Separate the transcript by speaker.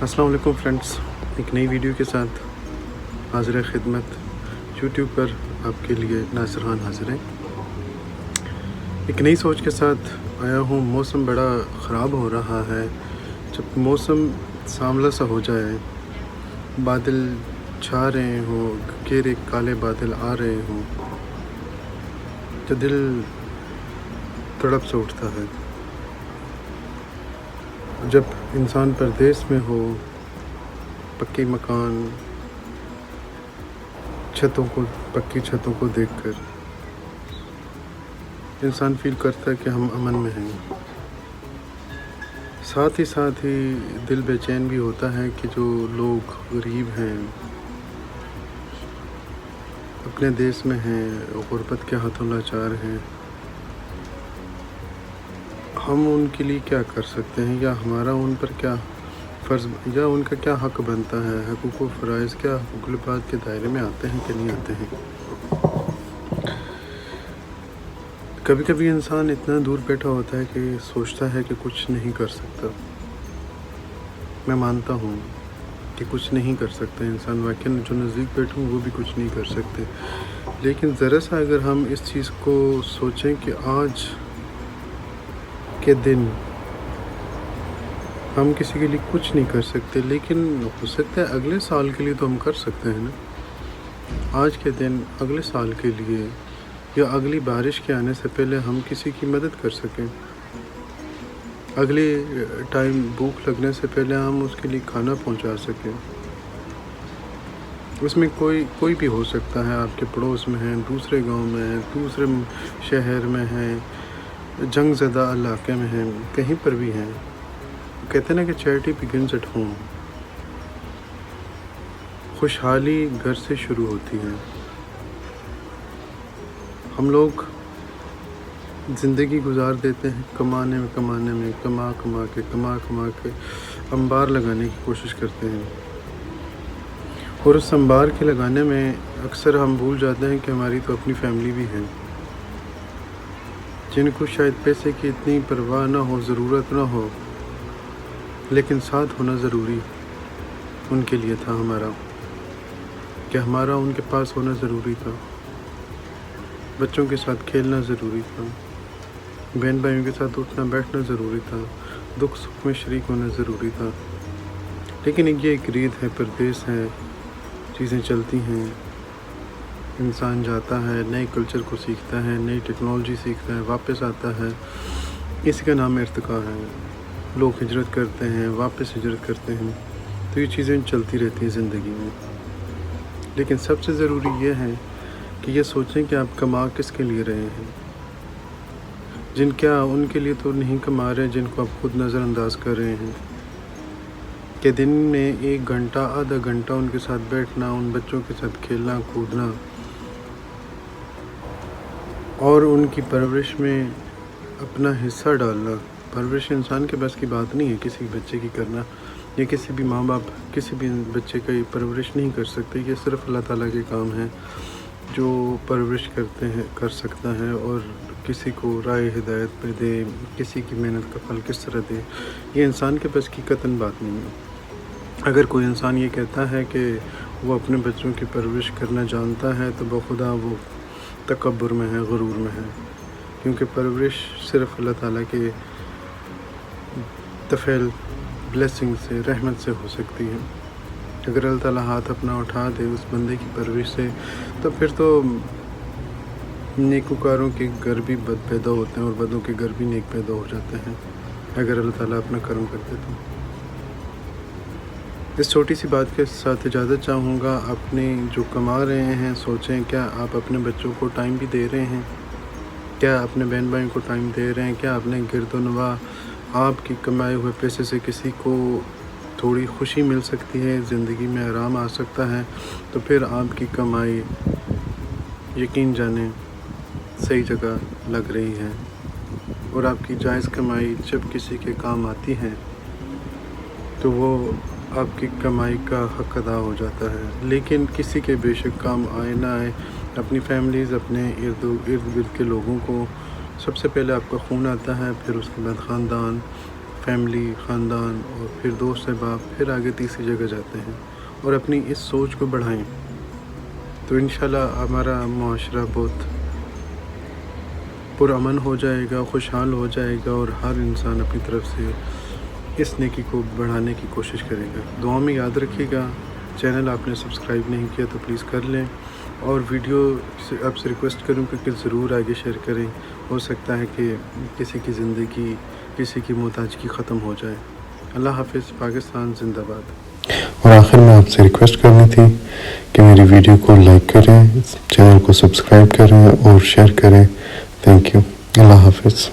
Speaker 1: السلام علیکم فرینڈس، ایک نئی ویڈیو کے ساتھ حاضر خدمت یوٹیوب پر آپ کے لیے ناصر خان حاضر ہیں۔ ایک نئی سوچ کے ساتھ آیا ہوں۔ موسم بڑا خراب ہو رہا ہے۔ جب موسم سانولا سا ہو جائے، بادل چھا رہے ہوں، گہرے کالے بادل آ رہے ہوں، تو دل تڑپ سے اٹھتا ہے۔ جب انسان پردیس میں ہو، پکی مکان پکی چھتوں کو دیکھ کر انسان فیل کرتا ہے کہ ہم امن میں ہیں۔ ساتھ ہی دل بے چین بھی ہوتا ہے کہ جو لوگ غریب ہیں، اپنے دیس میں ہیں، غربت کے ہاتھوں لاچار ہیں، ہم ان کے لیے کیا کر سکتے ہیں، یا ہمارا ان پر کیا فرض یا ان کا کیا حق بنتا ہے۔ حقوق و فرائض کیا حقوق العباد کے دائرے میں آتے ہیں کہ نہیں آتے ہیں۔ کبھی کبھی انسان اتنا دور بیٹھا ہوتا ہے کہ سوچتا ہے کہ کچھ نہیں کر سکتا۔ میں مانتا ہوں کہ کچھ نہیں کر سکتا انسان، واقعی جو نزدیک بیٹھے ہوں وہ بھی کچھ نہیں کر سکتے، لیکن ذرا سا اگر ہم اس چیز کو سوچیں کہ آج کے دن ہم کسی کے لیے کچھ نہیں کر سکتے، لیکن ہو سکتا ہے اگلے سال کے لیے تو ہم کر سکتے ہیں نا۔ آج کے دن اگلے سال کے لیے یا اگلی بارش کے آنے سے پہلے ہم کسی کی مدد کر سکیں، اگلے ٹائم بھوک لگنے سے پہلے ہم اس کے لیے کھانا پہنچا سکیں۔ اس میں کوئی بھی ہو سکتا ہے، آپ کے پڑوس میں ہیں، دوسرے گاؤں میں ہیں، دوسرے شہر میں ہیں، جنگ زدہ علاقے میں ہیں، کہیں پر بھی ہیں۔ کہتے ہیں نا کہ چیریٹی بگنز ایٹ ہوم، خوشحالی گھر سے شروع ہوتی ہے۔ ہم لوگ زندگی گزار دیتے ہیں کمانے میں کما کے انبار لگانے کی کوشش کرتے ہیں، اور اس انبار کے لگانے میں اکثر ہم بھول جاتے ہیں کہ ہماری تو اپنی فیملی بھی ہے، جن کو شاید پیسے کی اتنی پرواہ نہ ہو، ضرورت نہ ہو، لیکن ساتھ ہونا ضروری ان کے لیے تھا ہمارا، کہ ہمارا ان کے پاس ہونا ضروری تھا، بچوں کے ساتھ کھیلنا ضروری تھا، بہن بھائیوں کے ساتھ اٹھنا بیٹھنا ضروری تھا، دکھ سکھ میں شریک ہونا ضروری تھا۔ لیکن یہ ایک ریت ہے، پردیس ہے، چیزیں چلتی ہیں، انسان جاتا ہے، نئے کلچر کو سیکھتا ہے، نئی ٹیکنالوجی سیکھتا ہے، واپس آتا ہے، اسی کا نام ارتقاء ہے۔ لوگ ہجرت کرتے ہیں، واپس ہجرت کرتے ہیں، تو یہ چیزیں چلتی رہتی ہیں زندگی میں۔ لیکن سب سے ضروری یہ ہے کہ یہ سوچیں کہ آپ کما کس کے لیے رہے ہیں، ان کے لیے تو نہیں کما رہے جن کو آپ خود نظر انداز کر رہے ہیں، کہ دن میں 1 گھنٹہ آدھا گھنٹہ ان کے ساتھ بیٹھنا، ان بچوں کے ساتھ کھیلنا کودنا، اور ان کی پرورش میں اپنا حصہ ڈالنا۔ پرورش انسان کے بس کی بات نہیں ہے کسی بچے کی کرنا، یا کسی بھی ماں باپ کسی بھی بچے کا پرورش نہیں کر سکتے۔ یہ صرف اللہ تعالیٰ کے کام ہے جو پرورش کر سکتا ہے، اور کسی کو رائے ہدایت پہ دے، کسی کی محنت کا پھل کس طرح دے، یہ انسان کے بس کی قطعاً بات نہیں ہے۔ اگر کوئی انسان یہ کہتا ہے کہ وہ اپنے بچوں کی پرورش کرنا جانتا ہے، تو بخدا وہ تکبر میں ہے، غرور میں ہے، کیونکہ پرورش صرف اللہ تعالیٰ کے طفیل بلیسنگ سے، رحمت سے ہو سکتی ہے۔ اگر اللہ تعالیٰ ہاتھ اپنا اٹھا دے اس بندے کی پرورش سے، تو پھر تو نیکوکاروں کے گھر بھی بد پیدا ہوتے ہیں، اور بدوں کے گھر بھی نیک پیدا ہو جاتے ہیں، اگر اللہ تعالیٰ اپنا کرم کر دے تو۔ اس چھوٹی سی بات کے ساتھ اجازت چاہوں گا۔ اپنے جو کما رہے ہیں سوچیں، کیا آپ اپنے بچوں کو ٹائم بھی دے رہے ہیں؟ کیا اپنے بہن بھائیوں کو ٹائم دے رہے ہیں؟ کیا اپنے گرد و نواح آپ کی کمائے ہوئے پیسے سے کسی کو تھوڑی خوشی مل سکتی ہے، زندگی میں آرام آ سکتا ہے، تو پھر آپ کی کمائی یقین جانیں صحیح جگہ لگ رہی ہے، اور آپ کی جائز کمائی جب کسی کے کام آتی ہے تو وہ آپ کی کمائی کا حق ادا ہو جاتا ہے۔ لیکن کسی کے بے شک کام آئے نہ آئے، اپنی فیملیز، اپنے ارد گرد کے لوگوں کو سب سے پہلے آپ کا خون آتا ہے، پھر اس کے بعد خاندان، فیملی، خاندان اور پھر دوست احباب، پھر آگے تیسری جگہ جاتے ہیں اور اپنی اس سوچ کو بڑھائیں تو انشاءاللہ ہمارا معاشرہ بہت پرامن ہو جائے گا، خوشحال ہو جائے گا اور ہر انسان اپنی طرف سے اس نیکی کو بڑھانے کی کوشش کرے گا۔ دعا میں یاد رکھیے گا، چینل آپ نے سبسکرائب نہیں کیا تو پلیز کر لیں، اور ویڈیو سے آپ سے ریکویسٹ کروں کہ ضرور آگے شیئر کریں، ہو سکتا ہے کہ کسی کی زندگی، کسی کی محتاجگی ختم ہو جائے۔ اللہ حافظ، پاکستان زندہ باد۔
Speaker 2: اور آخر میں آپ سے ریکویسٹ کرنی تھی کہ میری ویڈیو کو لائک کریں، چینل کو سبسکرائب کریں اور شیئر کریں۔ تھینک یو، اللہ حافظ۔